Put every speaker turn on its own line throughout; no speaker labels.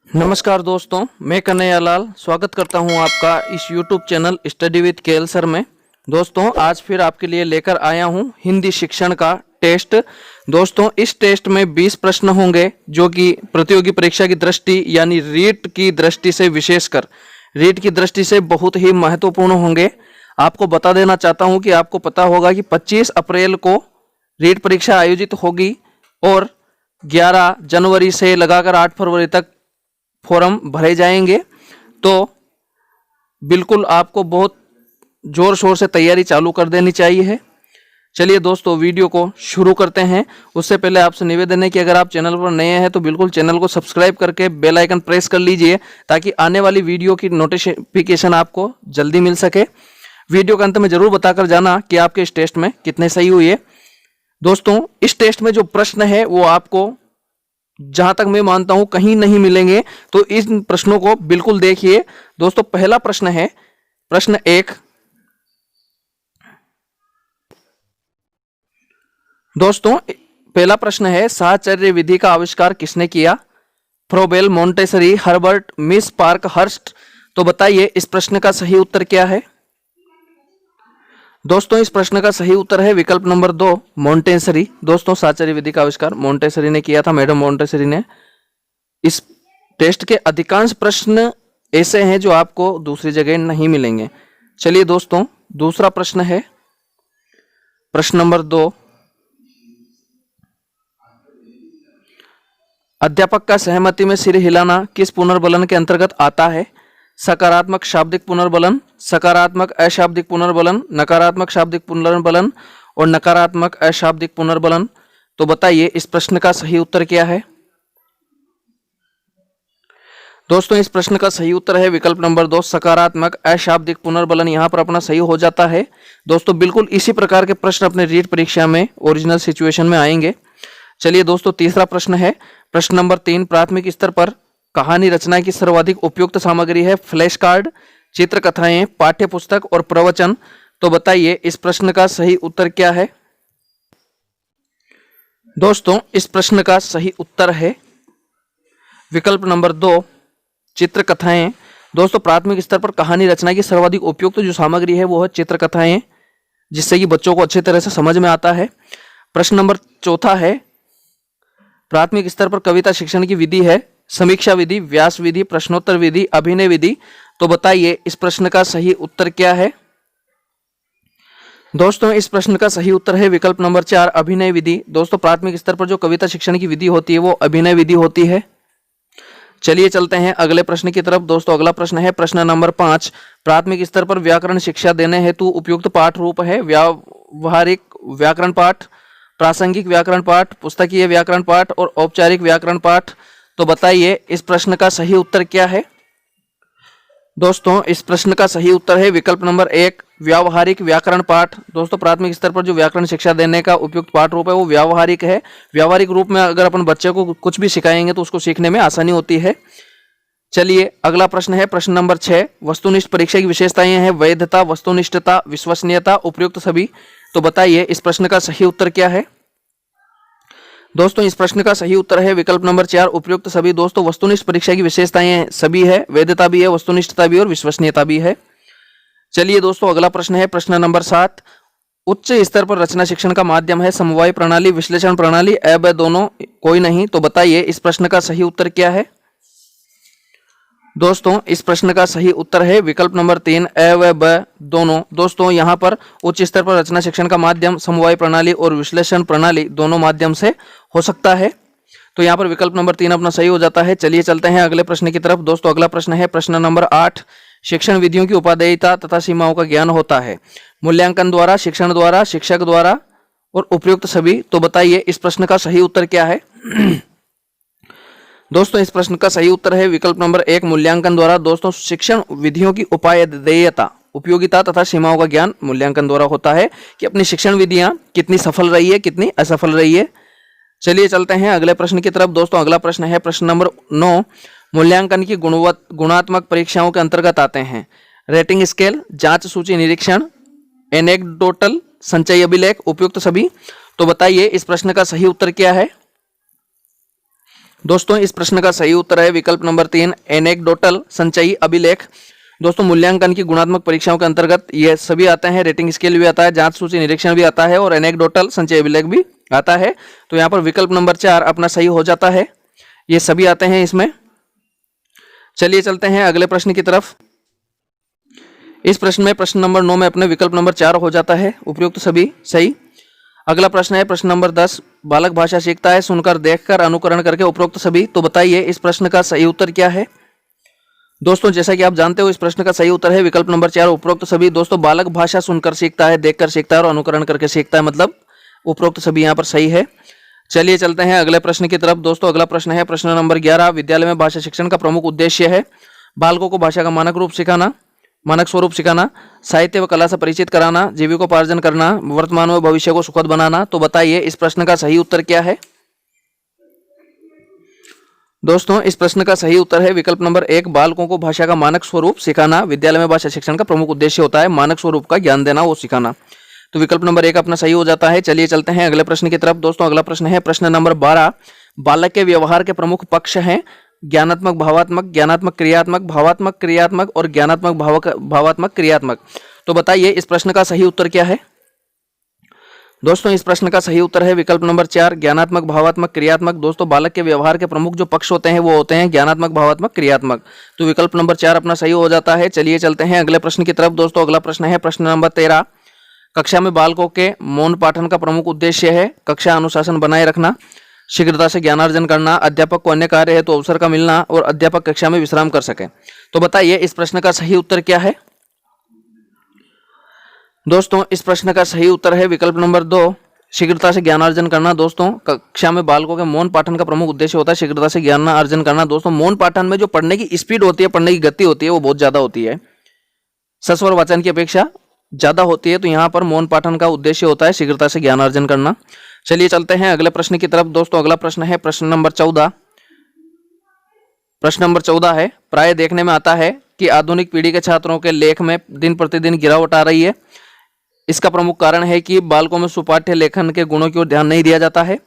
नमस्कार दोस्तों, मैं कन्हैया लाल स्वागत करता हूं आपका इस YouTube channel study with KL sir में। दोस्तों, आज फिर आपके लिए लेकर आया हूं हिंदी शिक्षण का टेस्ट। दोस्तों, इस टेस्ट में 20 प्रश्न होंगे जो कि प्रतियोगी परीक्षा की दृष्टि यानी रीट की दृष्टि से, विशेषकर रीट की दृष्टि से बहुत ही महत्वपूर्ण होंगे। आपको बता देना चाहता हूं कि आपको पता होगा कि 25 अप्रैल को रीट परीक्षा आयोजित होगी और 11 जनवरी से लगाकर 8 फरवरी तक फॉर्म भरे जाएंगे। तो बिल्कुल आपको बहुत जोर शोर से तैयारी चालू कर देनी चाहिए। चलिए दोस्तों, वीडियो को शुरू करते हैं। उससे पहले आपसे निवेदन है कि अगर आप चैनल पर नए हैं तो बिल्कुल चैनल को सब्सक्राइब करके बेल आइकन प्रेस कर लीजिए ताकि आने वाली वीडियो की नोटिफिकेशन आपको जल्दी मिल सके। वीडियो के अंत में जरूर बताकर जाना कि आपके इस टेस्ट में कितने सही हुए। दोस्तों, इस टेस्ट में जो प्रश्न है वो आपको, जहां तक मैं मानता हूं, कहीं नहीं मिलेंगे, तो इन प्रश्नों को बिल्कुल देखिए। दोस्तों, पहला प्रश्न है प्रश्न 1। दोस्तों, पहला प्रश्न है, साहचर्य विधि का आविष्कार किसने किया? Froebel, Montessori, Herbart, miss Parkhurst. तो बताइए इस प्रश्न का सही उत्तर क्या है? दोस्तों, इस प्रश्न का सही उत्तर है विकल्प नंबर 2, मोंटेसरी। दोस्तों, साहचर्य विधि का आविष्कार मोंटेसरी ने किया था, मैडम मोंटेसरी ने। इस टेस्ट के अधिकांश प्रश्न ऐसे हैं जो आपको दूसरी जगह नहीं मिलेंगे। चलिए दोस्तों, दूसरा प्रश्न है प्रश्न नंबर 2। अध्यापक का सहमति में सिर हिलाना किस पुनर्बलन के अंतर्गत आता है? सकारात्मक शाब्दिक पुनर्बलन, सकारात्मक अशाब्दिक पुनर्बलन, नकारात्मक शाब्दिक पुनर्बलन और नकारात्मक अशाब्दिक पुनर्बलन। तो बताइए इस प्रश्न का सही उत्तर क्या है? दोस्तों, इस प्रश्न का सही उत्तर है विकल्प नंबर 2, सकारात्मक अशाब्दिक पुनर्बलन। यहां पर अपना सही हो जाता है। दोस्तों, बिल्कुल इसी प्रकार के प्रश्न अपने रीट परीक्षा में ओरिजिनल सिचुएशन में आएंगे। चलिए दोस्तों, तीसरा प्रश्न है प्रश्न नंबर 3। प्राथमिक स्तर पर कहानी रचना की सर्वाधिक उपयुक्त सामग्री है फ्लैश कार्ड, चित्रकथाएं, पाठ्य पुस्तक और प्रवचन। तो बताइए इस प्रश्न का सही उत्तर क्या है? दोस्तों, इस प्रश्न का सही उत्तर है विकल्प नंबर 2, चित्रकथाएं। दोस्तों, प्राथमिक स्तर पर कहानी रचना की सर्वाधिक उपयुक्त जो सामग्री है वो है चित्रकथाएं, जिससे कि बच्चों को अच्छी तरह से समझ में आता है। प्रश्न नंबर 4 है, प्राथमिक स्तर पर कविता शिक्षण की विधि है समीक्षा विधि, व्यास विधि, प्रश्नोत्तर विधि, अभिनय विधि। तो बताइए इस प्रश्न का सही उत्तर क्या है? दोस्तों, इस प्रश्न का सही उत्तर है विकल्प नंबर 4, अभिनय विधि। दोस्तों, प्राथमिक स्तर पर जो कविता शिक्षण की विधि होती है वो अभिनय विधि होती है। चलिए चलते हैं अगले प्रश्न की तरफ। दोस्तों, अगला प्रश्न है प्रश्न नंबर 5। प्राथमिक स्तर पर व्याकरण शिक्षा देने हेतु उपयुक्त पाठ रूप है व्यावहारिक व्याकरण पाठ, प्रासंगिक व्याकरण पाठ, पुस्तकीय व्याकरण पाठ और औपचारिक व्याकरण पाठ। तो बताइए इस प्रश्न का सही उत्तर क्या है? दोस्तों, इस प्रश्न का सही उत्तर है विकल्प नंबर 1, व्यावहारिक व्याकरण पाठ। दोस्तों, प्राथमिक स्तर पर जो व्याकरण शिक्षा देने का उपयुक्त पाठ रूप है वो व्यावहारिक है। व्यावहारिक रूप में अगर अपन बच्चे को कुछ भी सिखाएंगे तो उसको सीखने में आसानी होती है। चलिए अगला प्रश्न है प्रश्न नंबर 6। वस्तुनिष्ठ परीक्षा की विशेषताएं हैं वैधता, वस्तुनिष्ठता, विश्वसनीयता, उपयुक्त सभी। तो बताइए इस प्रश्न का सही उत्तर क्या है? दोस्तों, इस प्रश्न का सही उत्तर है विकल्प नंबर 4, उपयुक्त सभी। दोस्तों, वस्तुनिष्ठ परीक्षा की विशेषताएं सभी है, वैधता भी है, वस्तुनिष्ठता भी और विश्वसनीयता भी है। चलिए दोस्तों, अगला प्रश्न है प्रश्न नंबर 7। उच्च स्तर पर रचना शिक्षण का माध्यम है समवाय प्रणाली, विश्लेषण प्रणाली, अ ब दोनों, कोई नहीं। तो बताइए इस प्रश्न का सही उत्तर क्या है? दोस्तों, इस प्रश्न का सही उत्तर है विकल्प नंबर 3, अ व ब दोनों। दोस्तों, यहां पर उच्च स्तर पर रचना शिक्षण का माध्यम समवाय प्रणाली और विश्लेषण प्रणाली दोनों माध्यम से हो सकता है। तो यहां पर विकल्प नंबर 3 अपना सही हो जाता है। चलिए चलते हैं अगले प्रश्न की तरफ। दोस्तों, अगला प्रश्न है प्रश्न नंबर 8। शिक्षण विधियों की उपादेयता तथा सीमाओं का ज्ञान होता है मूल्यांकन द्वारा, शिक्षण द्वारा, शिक्षक द्वारा और उपयुक्त सभी। तो बताइए इस प्रश्न का सही उत्तर क्या है? दोस्तों, इस प्रश्न का सही उत्तर है विकल्प नंबर 1, मूल्यांकन द्वारा। दोस्तों, शिक्षण विधियों की उपादेयता, उपयोगिता तथा सीमाओं का ज्ञान मूल्यांकन द्वारा होता है कि अपनी शिक्षण विधियां कितनी सफल रही है, कितनी असफल रही है। चलिए चलते हैं अगले प्रश्न की तरफ। दोस्तों, अगला प्रश्न है प्रश्न नंबर 9। मूल्यांकन की गुणात्मक परीक्षाओं के अंतर्गत आते हैं रेटिंग स्केल, जांच सूची निरीक्षण, एनेक्डोटल, संचयी अभिलेख, उपयुक्त सभी। तो बताइए इस प्रश्न का सही उत्तर क्या है? दोस्तों इस प्रश्न का सही उत्तर है विकल्प नंबर 3, एनेक्डोटल संचयी अभिलेख। दोस्तों मूल्यांकन की गुणात्मक परीक्षाओं के अंतर्गत ये सभी आते हैं, रेटिंग स्केल भी आता है, जांच सूची निरीक्षण भी आता है और एनेक्डोटल संचयी अभिलेख भी आता है। तो यहाँ पर विकल्प नंबर 4 अपना सही हो जाता है, ये सभी आते हैं इसमें। चलिए चलते हैं अगले प्रश्न की तरफ। इस प्रश्न में प्रश्न नंबर 9 में अपने विकल्प नंबर 4 हो जाता है, उपयुक्त सभी सही। अगला प्रश्न है प्रश्न नंबर 10, बालक भाषा सीखता है सुनकर, देखकर, अनुकरण करके, उपरोक्त सभी। तो बताइए इस प्रश्न का सही उत्तर क्या है। दोस्तों जैसा कि आप जानते हो इस प्रश्न का सही उत्तर है विकल्प नंबर 4, उपरोक्त सभी। दोस्तों बालक भाषा सुनकर सीखता है, देखकर सीखता है और अनुकरण करके सीखता है, मतलब उपरोक्त सभी यहाँ पर सही है। चलिए चलते हैं अगले प्रश्न की तरफ। दोस्तों अगला प्रश्न है प्रश्न नंबर 11, विद्यालय में भाषा शिक्षण का प्रमुख उद्देश्य है बालकों को भाषा का मानक रूप सिखाना, मानक स्वरूप सिखाना, साहित्य व कला से परिचित कराना, जीविकोपार्जन करना, वर्तमान व भविष्य को सुखद बनाना। तो बताइए इस प्रश्न का सही उत्तर क्या है। दोस्तों इस प्रश्न का सही उत्तर है विकल्प नंबर 1, बालकों को भाषा का मानक स्वरूप सिखाना। विद्यालय में भाषा शिक्षण का प्रमुख उद्देश्य होता है मानक स्वरूप का ज्ञान देना, वो सिखाना। तो विकल्प नंबर 1 अपना सही हो जाता है। चलिए चलते हैं अगले प्रश्न की तरफ। दोस्तों अगला प्रश्न है प्रश्न नंबर 12, बालक के व्यवहार के प्रमुख पक्ष हैं ज्ञानात्मक, भावात्मक, ज्ञानात्मक क्रियात्मक, भावात्मक क्रियात्मक और ज्ञानात्मक भावात्मक क्रियात्मक। तो बताइए इस प्रश्न का सही उत्तर क्या है। दोस्तों इस प्रश्न का सही उत्तर है विकल्प नंबर 4, ज्ञानात्मक, भावात्मक, क्रियात्मक। दोस्तों बालक के व्यवहार के प्रमुख जो पक्ष होते हैं वो होते हैं ज्ञानात्मक, भावात्मक, क्रियात्मक। तो विकल्प नंबर 4 अपना सही हो जाता है। चलिए चलते हैं अगले प्रश्न की तरफ। दोस्तों अगला प्रश्न है प्रश्न नंबर 13, कक्षा में बालकों के मौन पाठन का प्रमुख उद्देश्य है कक्षा अनुशासन बनाए रखना, शीघ्रता से ज्ञानार्जन करना, अध्यापक को अन्य कार्य है तो अवसर का मिलना और अध्यापक कक्षा में विश्राम कर सके। तो बताइए इस प्रश्न का सही उत्तर क्या है। दोस्तों इस प्रश्न का सही उत्तर है विकल्प नंबर 2, शीघ्रता से ज्ञानार्जन करना। दोस्तों कक्षा में बालकों के मौन पाठन का प्रमुख उद्देश्य होता है शीघ्रता से ज्ञान अर्जन करना। दोस्तों मौन पाठन में जो पढ़ने की स्पीड होती है, पढ़ने की गति होती है वो बहुत ज्यादा होती है, सस्वर वाचन की अपेक्षा ज्यादा होती है। तो यहाँ पर मौन पाठन का उद्देश्य होता है शीघ्रता से ज्ञानार्जन करना। चलिए चलते हैं अगले प्रश्न की तरफ। दोस्तों अगला प्रश्न है प्रश्न नंबर 14। प्रश्न नंबर 14 है, प्राय देखने में आता है कि आधुनिक पीढ़ी के छात्रों के लेख में दिन प्रतिदिन गिरावट आ रही है। इसका प्रमुख कारण है कि बालकों में सुपाठ्य लेखन के गुणों की ओर ध्यान नहीं दिया जाता है।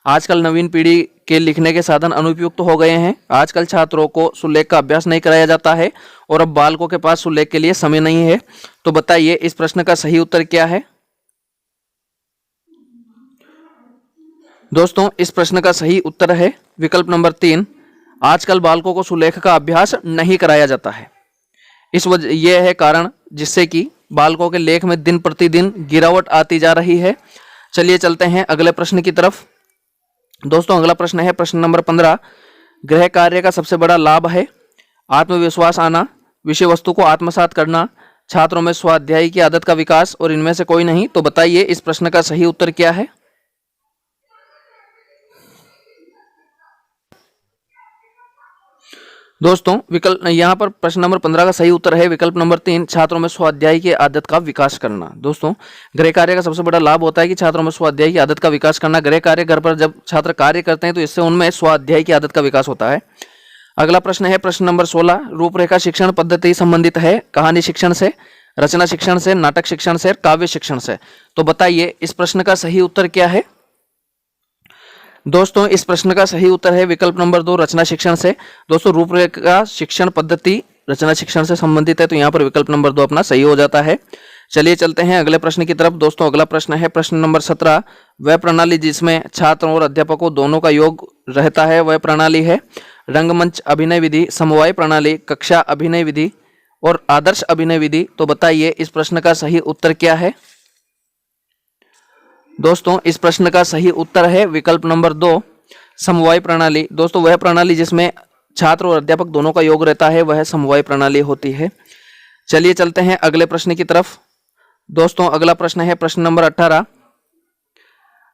आजकल नवीन पीढ़ी के लिखने के साधन अनुपयुक्त हो गए हैं। आजकल छात्रों को सुलेख का अभ्यास नहीं कराया जाता है और अब बालकों के पास सुलेख के लिए समय नहीं है। तो बताइए इस प्रश्न का सही उत्तर क्या है। दोस्तों इस प्रश्न का सही उत्तर है विकल्प नंबर 3, आजकल बालकों को सुलेख का अभ्यास नहीं कराया जाता है। इस वजह यह है कारण जिससे कि बालकों के लेख में दिन प्रतिदिन गिरावट आती जा रही है। चलिए चलते हैं अगले प्रश्न की तरफ। दोस्तों अगला प्रश्न है प्रश्न नंबर 15, गृह कार्य का सबसे बड़ा लाभ है आत्मविश्वास आना, विषय वस्तु को आत्मसात करना, छात्रों में स्वाध्याय की आदत का विकास और इनमें से कोई नहीं। तो बताइए इस प्रश्न का सही उत्तर क्या है। दोस्तों विकल्प यहाँ पर प्रश्न नंबर 15 का सही उत्तर है विकल्प नंबर 3, छात्रों में स्वाध्याय की आदत का विकास करना। दोस्तों गृह कार्य का सबसे बड़ा लाभ होता है कि छात्रों में स्वाध्याय की आदत का विकास करना। गृह कार्य घर पर जब छात्र कार्य करते हैं तो इससे उनमें स्वाध्याय की आदत का विकास होता है। अगला प्रश्न है प्रश्न नंबर 16, रूपरेखा शिक्षण पद्धति संबंधित है कहानी शिक्षण से, रचना शिक्षण से, नाटक शिक्षण से, काव्य शिक्षण से। तो बताइए इस प्रश्न का सही उत्तर क्या है। दोस्तों इस प्रश्न का सही उत्तर है विकल्प नंबर 2, रचना शिक्षण से। दोस्तों रूपरेखा शिक्षण पद्धति रचना शिक्षण से संबंधित है तो यहाँ पर विकल्प नंबर 2 अपना सही हो जाता है। चलिए चलते हैं अगले प्रश्न की तरफ। दोस्तों अगला प्रश्न है प्रश्न नंबर 17, वह प्रणाली जिसमें छात्र और अध्यापकों दोनों का योग रहता है वह प्रणाली है रंगमंच अभिनय विधि, समवाय प्रणाली, कक्षा अभिनय विधि और आदर्श अभिनय विधि। तो बताइए इस प्रश्न का सही उत्तर क्या है। दोस्तों इस प्रश्न का सही उत्तर है विकल्प नंबर 2, समवाय प्रणाली। दोस्तों वह प्रणाली जिसमें छात्र और अध्यापक दोनों का योग रहता है वह समवाय प्रणाली होती है। चलिए चलते हैं अगले प्रश्न की तरफ। दोस्तों अगला प्रश्न है प्रश्न नंबर 18,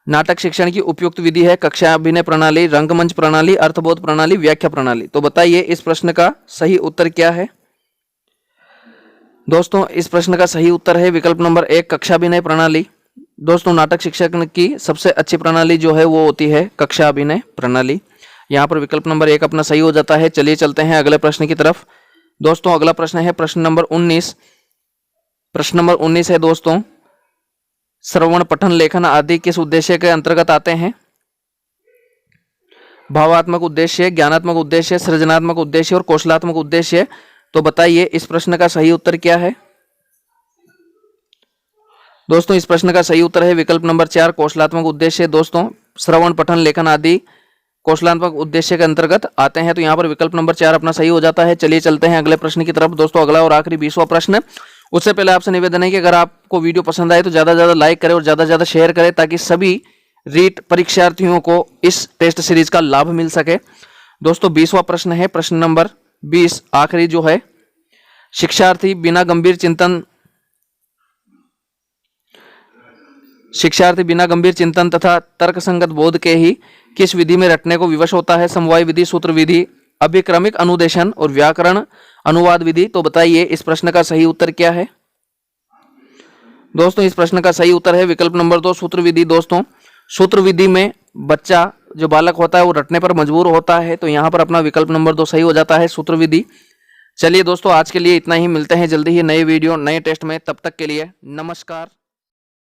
नाटक शिक्षण की उपयुक्त विधि है कक्षा अभिनय प्रणाली, रंगमंच प्रणाली, अर्थबोध प्रणाली, व्याख्या प्रणाली। तो बताइए इस प्रश्न का सही उत्तर क्या है। दोस्तों इस प्रश्न का सही उत्तर है विकल्प नंबर 1, कक्षा अभिनय प्रणाली। दोस्तों नाटक शिक्षण की सबसे अच्छी प्रणाली जो है वो होती है कक्षा अभिनय प्रणाली। यहाँ पर विकल्प नंबर 1 अपना सही हो जाता है। चलिए चलते हैं अगले प्रश्न की तरफ। दोस्तों अगला प्रश्न है प्रश्न नंबर 19। प्रश्न नंबर 19 है दोस्तों, श्रवण पठन लेखन आदि किस उद्देश्य के अंतर्गत आते हैं। भावात्मक उद्देश्य, ज्ञानात्मक उद्देश्य, सृजनात्मक उद्देश्य और कौशलात्मक उद्देश्य। तो बताइए इस प्रश्न का सही उत्तर क्या है। दोस्तों इस प्रश्न का सही उत्तर है विकल्प नंबर 4 कौशलात्मक उद्देश्य। दोस्तों श्रवण, पठन, लेखन आदि कौशलात्मक उद्देश्य के अंतर्गत आते हैं, तो यहाँ पर विकल्प नंबर 4 अपना सही हो जाता है। चलिए चलते हैं अगले प्रश्न की तरफ। दोस्तों अगला और आखिरी 20वां प्रश्न। उससे पहले आपसे निवेदन है कि अगर आपको वीडियो पसंद आए तो ज्यादा से ज्यादा लाइक करें और ज्यादा से ज्यादा शेयर करें, ताकि सभी रीट परीक्षार्थियों को इस टेस्ट सीरीज का लाभ मिल सके। दोस्तों 20वां प्रश्न है, प्रश्न नंबर 20 आखिरी जो है, शिक्षार्थी बिना गंभीर चिंतन तथा तर्कसंगत बोध के ही किस विधि में रटने को विवश होता है। समवाय विधि, सूत्र विधि, अभिक्रमिक अनुदेशन और व्याकरण अनुवाद विधि। तो बताइए इस प्रश्न का सही उत्तर क्या है। दोस्तों इस प्रश्न का सही उत्तर है विकल्प नंबर 2 सूत्र विधि। दोस्तों सूत्र विधि में बच्चा जो बालक होता है वो रटने पर मजबूर होता है, तो यहां पर अपना विकल्प नंबर 2 सही हो जाता है, सूत्र विधि। चलिए दोस्तों आज के लिए इतना ही, मिलते हैं जल्दी ही नए वीडियो नए टेस्ट में, तब तक के लिए नमस्कार।